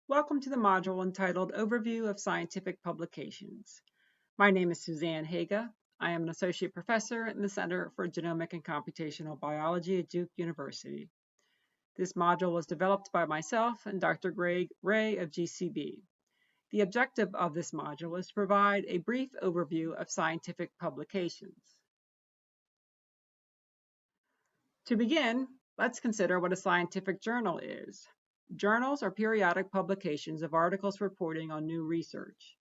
Welcome to the module entitled Overview of Scientific Publications. My name is Suzanne Haga. I am an associate professor in the Center for Genomic and Computational Biology at Duke University. This module was developed by myself and Dr. Greg Ray of GCB. The objective of this module is to provide a brief overview of scientific publications. To begin, let's consider what a scientific journal is. Journals are periodic publications of articles reporting on new research.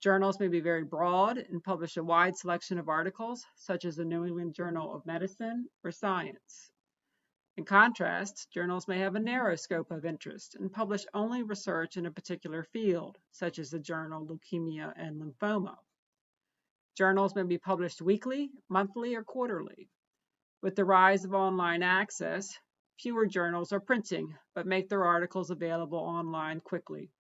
Journals may be very broad and publish a wide selection of articles, such as the New England Journal of Medicine or Science. In contrast, journals may have a narrow scope of interest and publish only research in a particular field, such as the journal Leukemia and Lymphoma. Journals may be published weekly, monthly, or quarterly. With the rise of online access, fewer journals are printing, but make their articles available online quickly.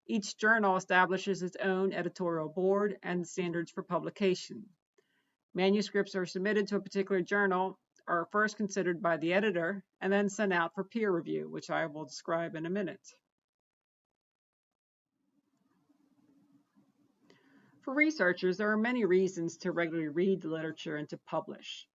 Each journal establishes its own editorial board and standards for publication. Manuscripts are submitted to a particular journal, are first considered by the editor, and then sent out for peer review, which I will describe in a minute. For researchers, there are many reasons to regularly read the literature and to publish.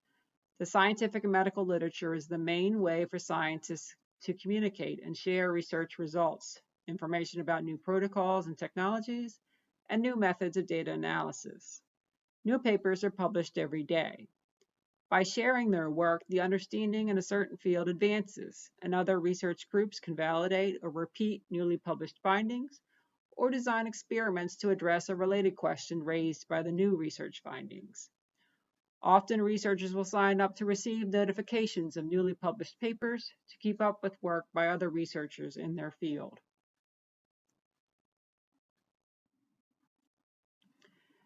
The scientific and medical literature is the main way for scientists to communicate and share research results, information about new protocols and technologies, and new methods of data analysis. New papers are published every day. By sharing their work, the understanding in a certain field advances, and other research groups can validate or repeat newly published findings, or design experiments to address a related question raised by the new research findings. Often, researchers will sign up to receive notifications of newly published papers to keep up with work by other researchers in their field.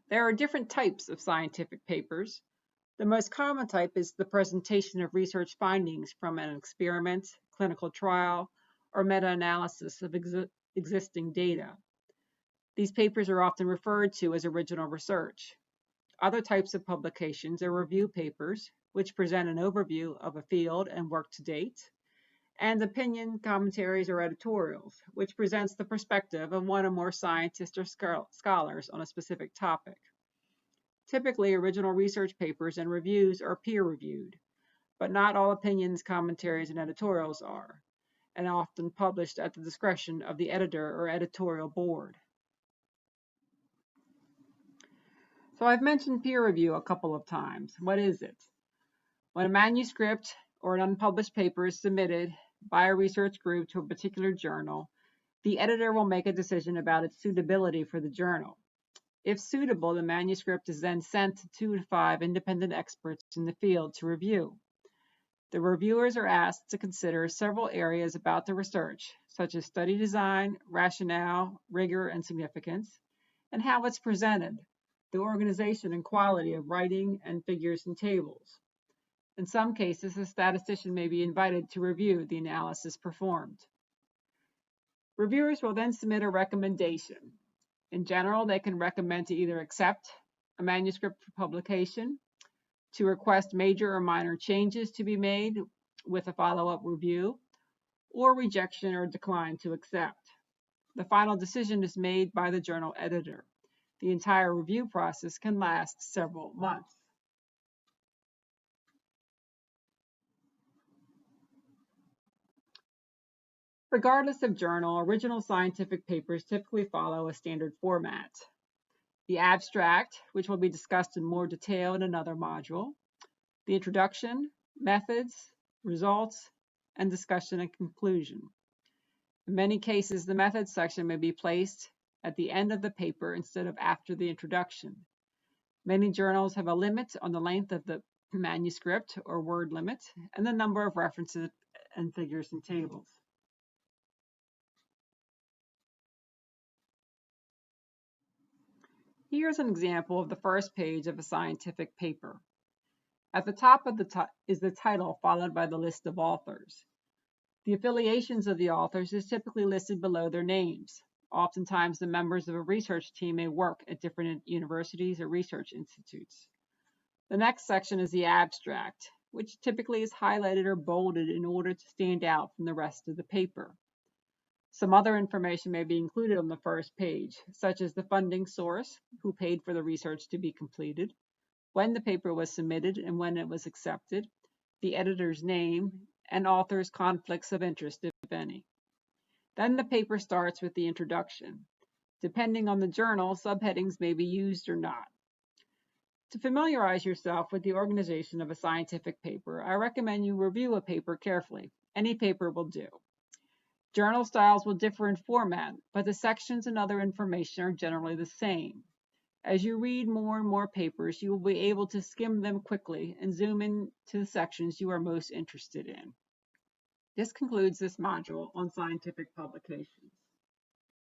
There are different types of scientific papers. The most common type is the presentation of research findings from an experiment, clinical trial, or meta-analysis of existing data. These papers are often referred to as original research. Other types of publications are review papers, which present an overview of a field and work to date, and opinion, commentaries, or editorials, which presents the perspective of one or more scientists or scholars on a specific topic. Typically, original research papers and reviews are peer-reviewed, but not all opinions, commentaries, and editorials are, and often published at the discretion of the editor or editorial board. So I've mentioned peer review a couple of times. What is it? When a manuscript or an unpublished paper is submitted by a research group to a particular journal, the editor will make a decision about its suitability for the journal. If suitable, the manuscript is then sent to 2 to 5 independent experts in the field to review. The reviewers are asked to consider several areas about the research, such as study design, rationale, rigor, and significance, and how it's presented, the organization and quality of writing and figures and tables. In some cases, a statistician may be invited to review the analysis performed. Reviewers will then submit a recommendation. In general, they can recommend to either accept a manuscript for publication, to request major or minor changes to be made with a follow-up review, or rejection or decline to accept. The final decision is made by the journal editor. The entire review process can last several months. Regardless of journal, original scientific papers typically follow a standard format. The abstract, which will be discussed in more detail in another module, the introduction, methods, results, and discussion and conclusion. In many cases, the methods section may be placed at the end of the paper instead of after the introduction. Many journals have a limit on the length of the manuscript or word limit and the number of references and figures and tables. Here's an example of the first page of a scientific paper. At the top of is the title followed by the list of authors. The affiliations of the authors is typically listed below their names. Oftentimes, the members of a research team may work at different universities or research institutes. The next section is the abstract, which typically is highlighted or bolded in order to stand out from the rest of the paper. Some other information may be included on the first page, such as the funding source, who paid for the research to be completed, when the paper was submitted and when it was accepted, the editor's name, and author's conflicts of interest, if any. Then the paper starts with the introduction. Depending on the journal, subheadings may be used or not. To familiarize yourself with the organization of a scientific paper, I recommend you review a paper carefully. Any paper will do. Journal styles will differ in format, but the sections and other information are generally the same. As you read more and more papers, you will be able to skim them quickly and zoom in to the sections you are most interested in. This concludes this module on scientific publications.